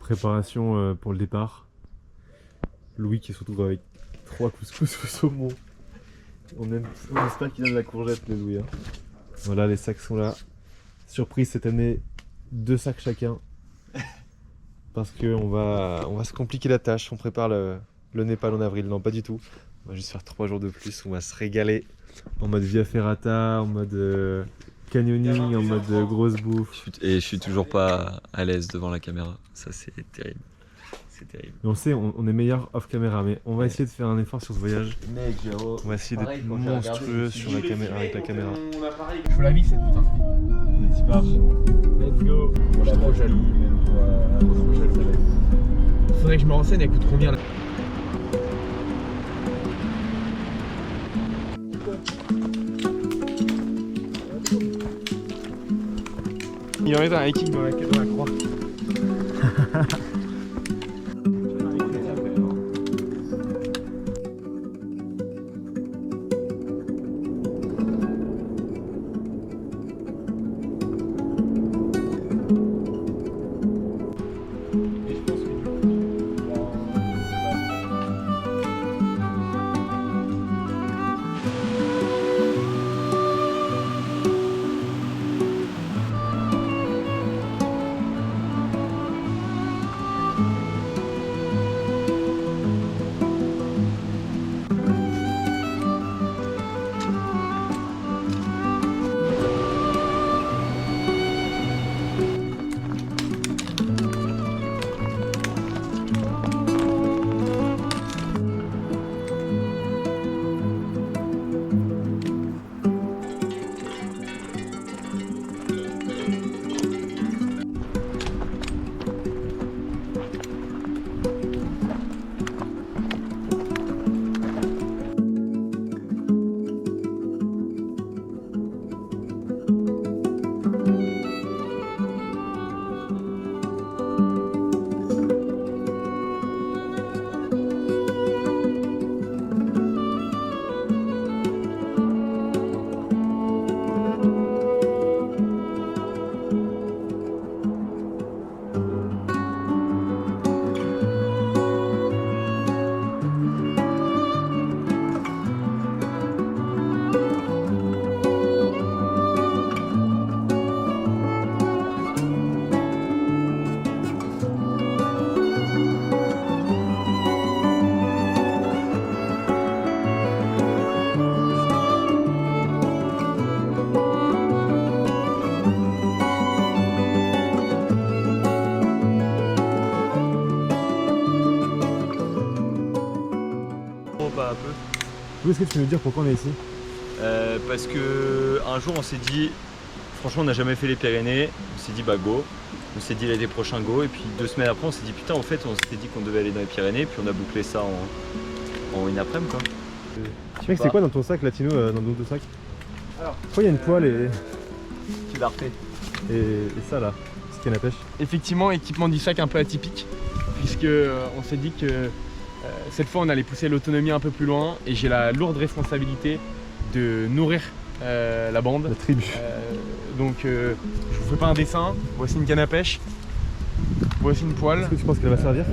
Préparation pour le départ. Louis qui se retrouve avec 3 couscous au saumon. On espère qu'il a de la courgette, le Louis. Hein. Voilà, les sacs sont là. Surprise cette année, 2 sacs chacun. Parce qu'on va se compliquer la tâche. On prépare le Népal en avril. Non, pas du tout. On va juste faire 3 jours de plus. On va se régaler en mode Via Ferrata, en mode canyoning, en mode grosse bouffe. Et je suis toujours pas à l'aise devant la caméra. Ça, c'est terrible. C'est terrible. Et on sait, on est meilleur off caméra, mais on va essayer de faire un effort sur ce voyage. Mec, On va essayer d'être monstrueux sur la caméra, avec la caméra. Je vous la vie, c'est tout un On est super. Let's go. Je suis trop jaloux. Faudrait que je me renseigne, elle coûte combien là? Il en met un hiking dans la croix. Est-ce que tu peux nous dire pourquoi on est ici? Parce que un jour on s'est dit, franchement on n'a jamais fait les Pyrénées, on s'est dit bah go, on s'est dit l'été prochain go, et puis 2 semaines après on s'est dit putain en fait on s'était dit qu'on devait aller dans les Pyrénées, puis on a bouclé ça en une après-midi quoi. Mec, c'est quoi dans ton sac latino, dans ton sac? Alors, pourquoi il y a une poêle et Tu l'as refait. ça là, c'est canne à pêche? effectivement, équipement du sac un peu atypique, puisque on s'est dit que cette fois on allait pousser l'autonomie un peu plus loin, et j'ai la lourde responsabilité de nourrir la bande. La tribu. Donc je vous fais pas un dessin, voici une canne à pêche, voici une poêle. Est-ce que tu penses qu'elle va servir?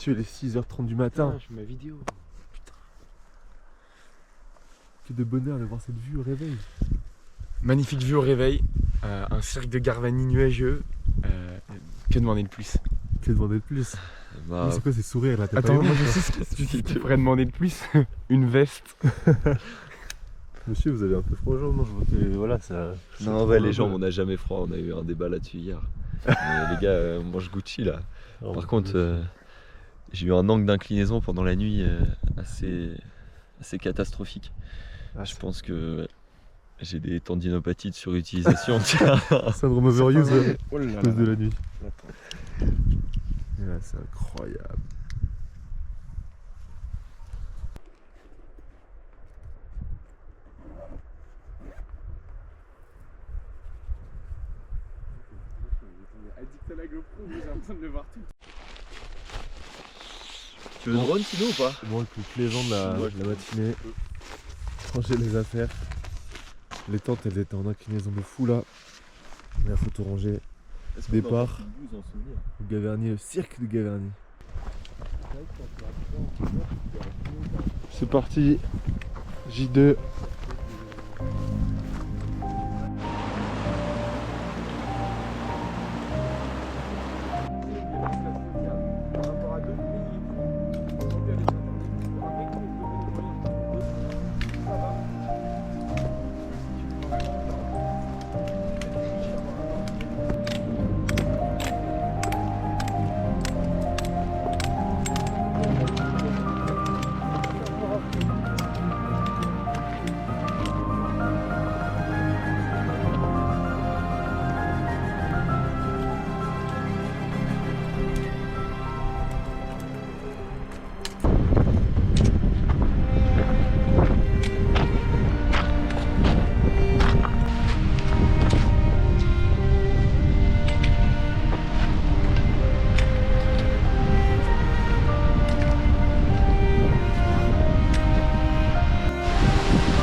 messieurs, il est 6h30 du matin. je fais ma vidéo. Que de bonheur de voir cette vue au réveil. Magnifique vue au réveil, un cirque de Garvani nuageux. Que demander de plus? Que demander de plus? Bah, Mais c'est quoi ces sourires là? T'as Attends, pas moi aimé je sais ce que tu pourrais demander de plus. Une veste. Monsieur, vous avez un peu froid aujourd'hui, je vois que voilà, ça. non, ouais, les jambes, on n'a jamais froid. On a eu un débat là-dessus hier. Mais les gars, on mange Gucci là. Par contre, j'ai eu un angle d'inclinaison pendant la nuit assez catastrophique. Je pense que j'ai des tendinopathies de surutilisation. Syndrome overuse Oh là à là. cause de la nuit. Et là, c'est incroyable. Addict à la GoPro, vous êtes en train de le voir tout. Tu veux drone sinon ou pas? C'est bon, le plus plaisant de la matinée. Ranger les affaires. Les tentes, elles étaient en inclinaison de fou là. La photo rangée. Départ. Le Gaverny, le cirque de Gaverny. C'est parti. J2.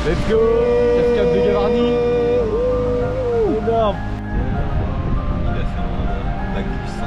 Let's go! Cascade de Gavarnie. Énorme! Il a fait un bac plus 5.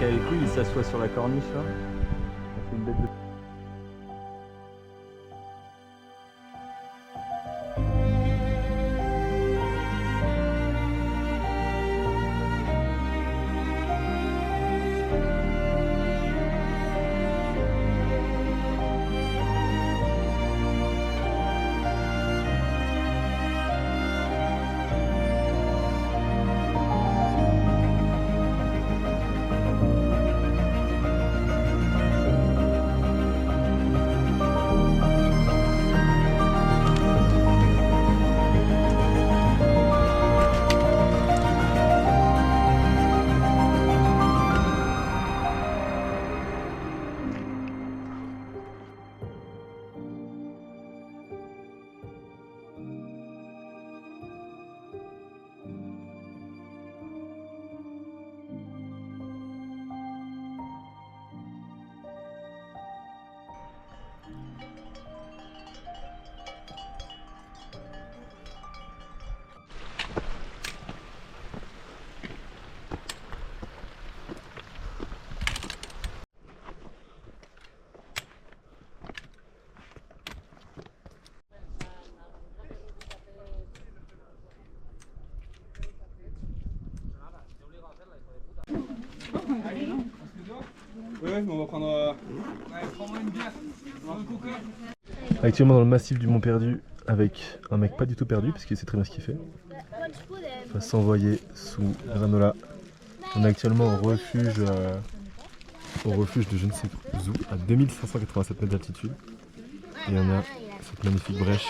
Avec lui, il s'assoit sur la corniche là. Ça fait une bête de... Ouais, mais on va prendre. Prends-moi une bière. Un coca. Actuellement dans le massif du Mont Perdu avec un mec pas du tout perdu parce qu'il sait très bien ce qu'il fait. Il va s'envoyer sous Granola. On est actuellement au refuge de je ne sais où, à 2587 mètres d'altitude. Et on a cette magnifique brèche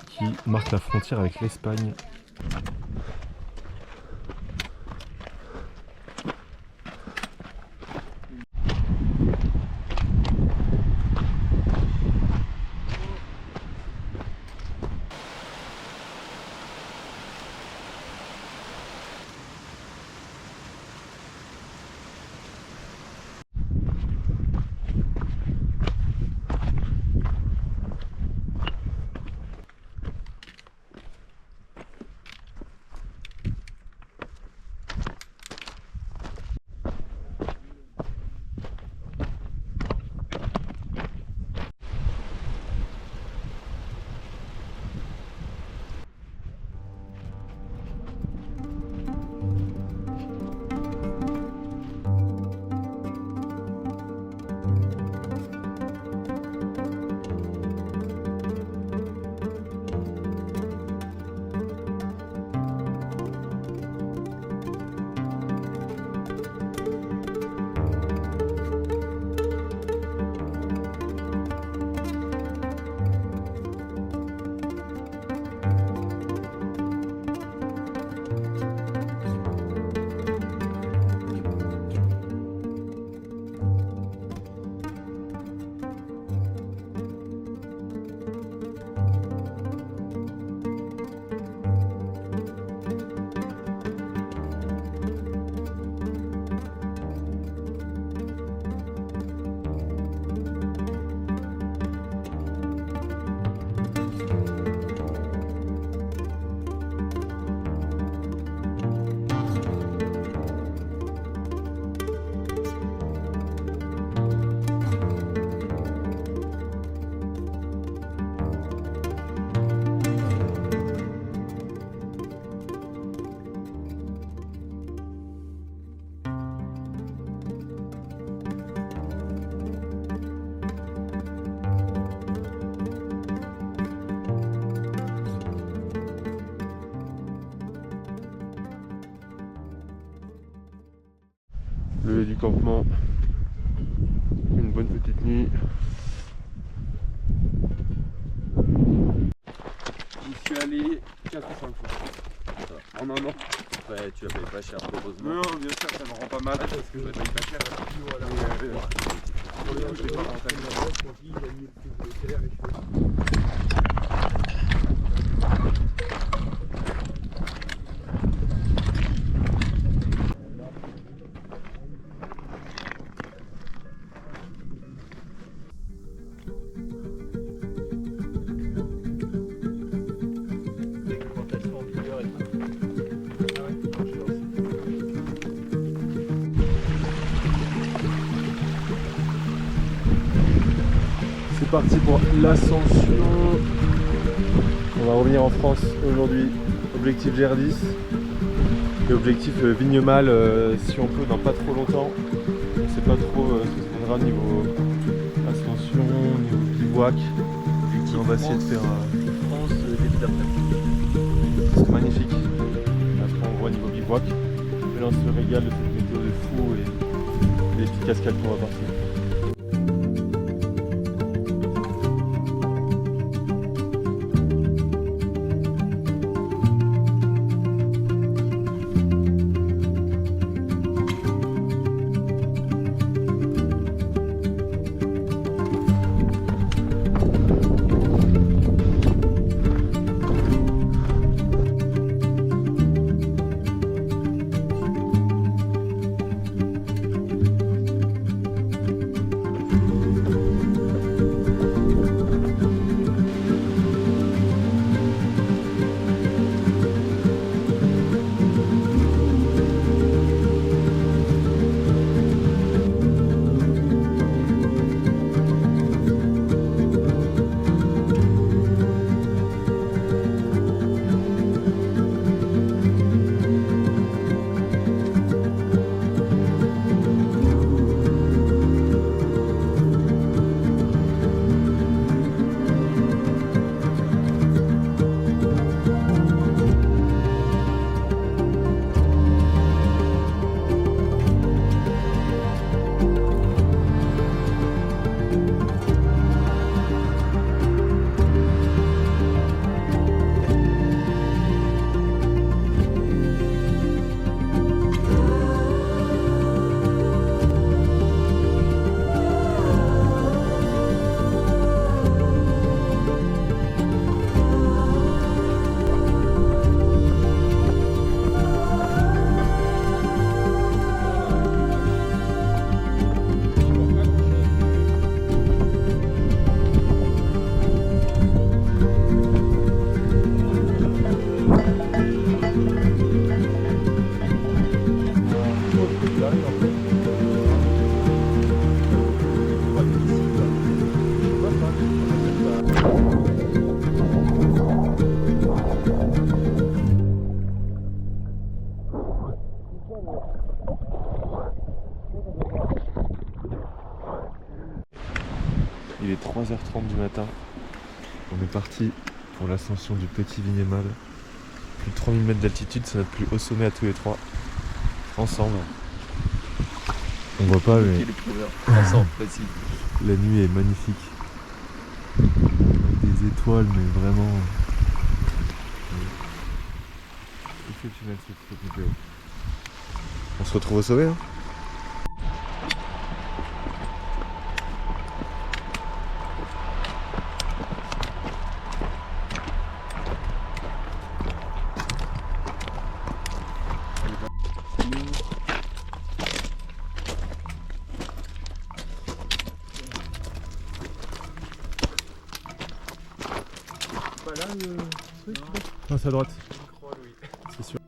qui marque la frontière avec l'Espagne. Le du campement. Une bonne petite nuit. J'y suis allé 4 ou 5 fois. En un an. Ouais, tu la payes pas cher, heureusement. Non, bien sûr, ça me rend pas mal. Parce que je paye pas cher. Je l'ai pas rentabilisé. C'est parti pour l'ascension. On va revenir en France aujourd'hui. Objectif GR10 et objectif Vignemale si on peut dans pas trop longtemps. On ne sait pas trop ce que ça donnera niveau ascension, niveau bivouac. Objectif On va essayer de faire. France début d'après. C'est magnifique. Après on voit niveau bivouac. Et là on se régale de cette météo de fou et les petites cascades qu'on va partir. Il est 3h30 du matin. On est parti pour l'ascension du Petit Vignemale. Plus de 3000 mètres d'altitude, c'est notre plus haut sommet à tous les trois. Ensemble. On voit pas mais Ensemble, facile. la nuit est magnifique. Des étoiles mais vraiment exceptionnel cette météo. On se retrouve au sommet hein. Non, c'est à droite. C'est sûr.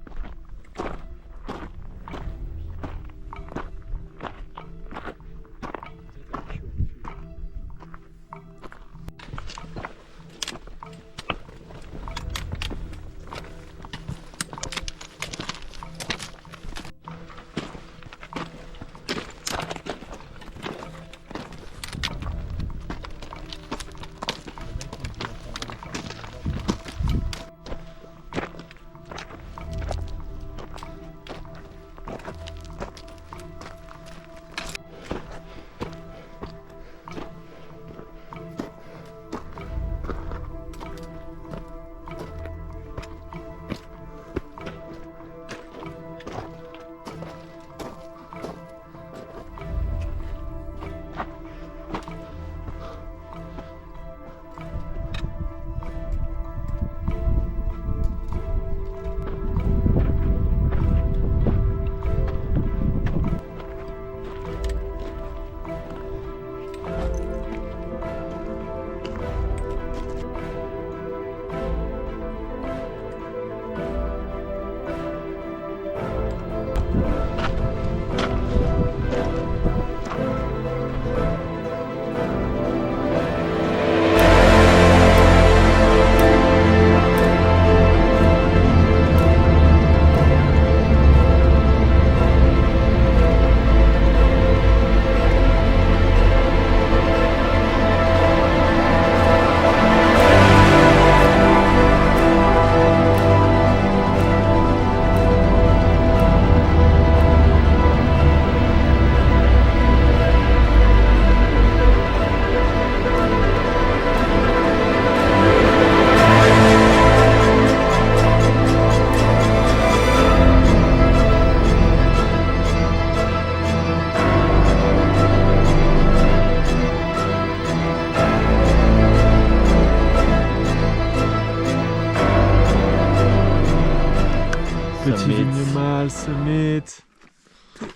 Petit Summit. Vignemal, Summit,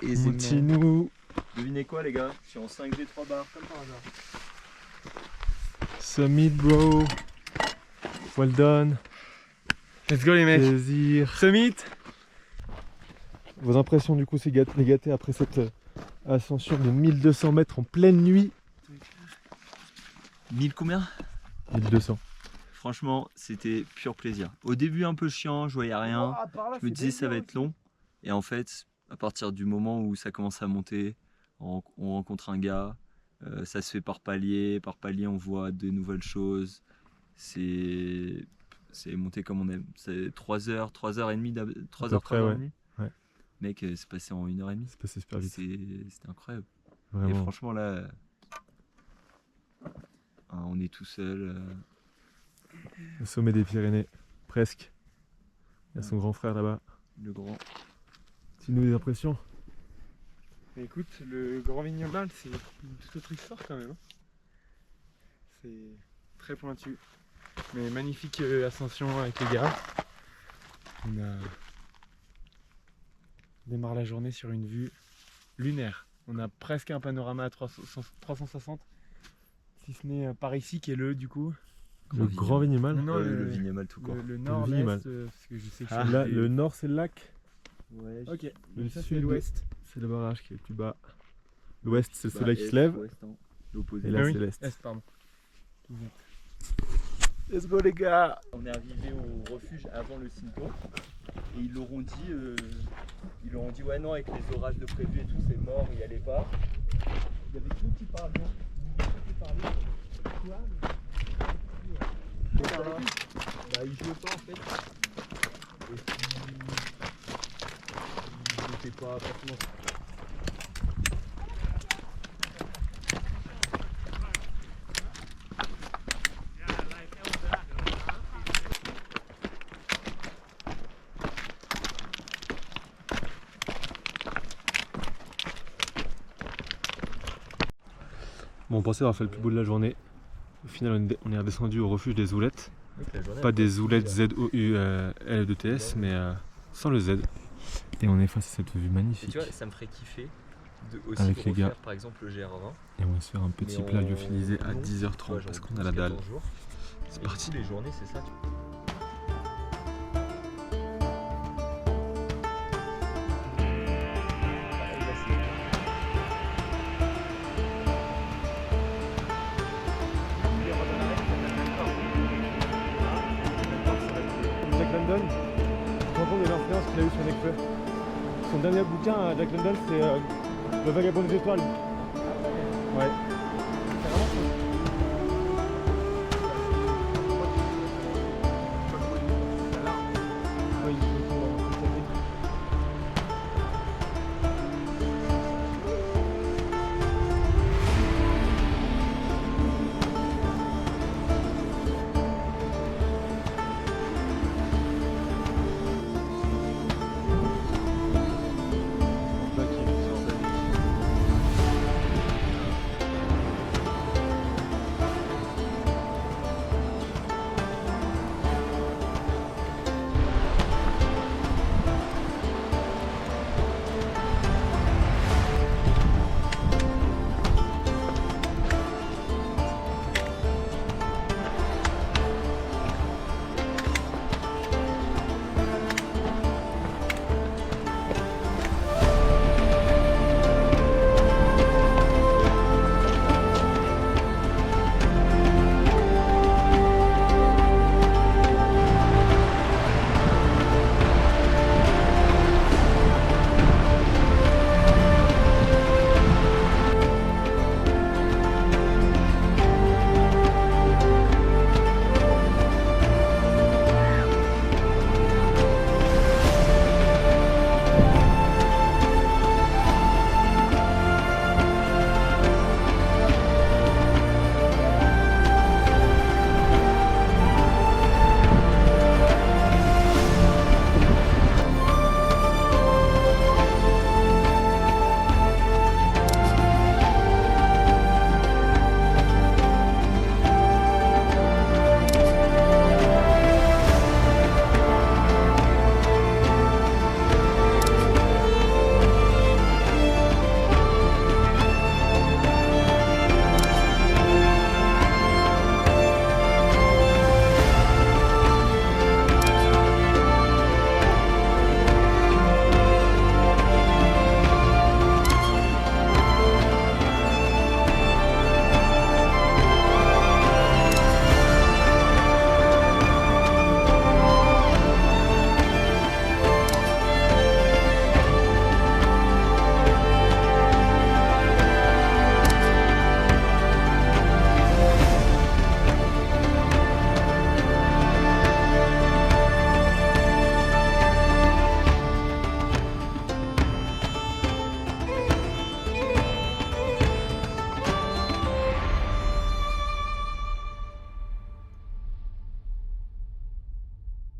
Et Montinou, Devinez quoi les gars? Je suis en 5G 3 bars comme par hasard. Summit bro. Well done. Let's go les mecs. Plaisir. Summit. Vos impressions du coup c'est gâté après cette ascension de 1200 mètres en pleine nuit. 1000 combien? 1200. Franchement, c'était pur plaisir. Au début, un peu chiant, je voyais rien. Je me disais, ça va être long. Et en fait, à partir du moment où ça commence à monter, on rencontre un gars, ça se fait par palier. Par palier, on voit de nouvelles choses. C'est monté comme on aime. C'est 3h30, 3h30. Ouais. Mec, c'est passé en 1h30. C'est passé super vite. C'était incroyable. Et Vraiment. franchement, là, on est tout seul. Le sommet des Pyrénées, presque. Il y a son grand frère là-bas. Le grand. Dis-nous des impressions. Écoute, le Grand Vignemal, c'est une toute autre histoire quand même. C'est très pointu. Mais magnifique ascension avec les gars. On démarre la journée sur une vue lunaire. On a presque un panorama à 360. Si ce n'est par ici qui est le du coup. Le Grand Vignemal. Non, Le Vignemal tout court. le Vignemal. nord-est, parce que je sais que Là, le nord c'est le lac. Ouais, Ok, Le donc ça c'est sud, l'ouest. c'est le barrage qui est plus bas. L'ouest c'est le soleil qui se lève. L'opposé. Et là Ah oui. c'est l'est. Est, pardon. Let's go les gars. On est arrivé au refuge avant le Cinto et ils leur ont dit ouais non avec les orages de prévu et tout c'est mort, il y allait pas. Il y avait tout qui parlait. Bah il jouait pas en fait. Et puis il n'était pas forcément. Bon, on pensait avoir fait le plus beau de la journée. Au final, on est redescendu au refuge des Zoulettes. Pas des Zoulettes Z-O-U-L-E-T-S, mais sans le Z. Et on est face à cette vue Et magnifique. tu vois, ça me ferait kiffer aussi Avec de les gars. refaire par exemple le GR20. Et on va se faire un petit Mais plat en lyophilisé à long, 10h30 tu vois, genre parce qu'on a 12, la dalle. 14 jours. C'est Et parti. du coup, les journées, c'est ça. Jack London, je me rends compte de l'influence qu'il a eu sur Nekfeu. Son dernier bouquin, Jack London, c'est Le Vagabond des Étoiles. Ouais.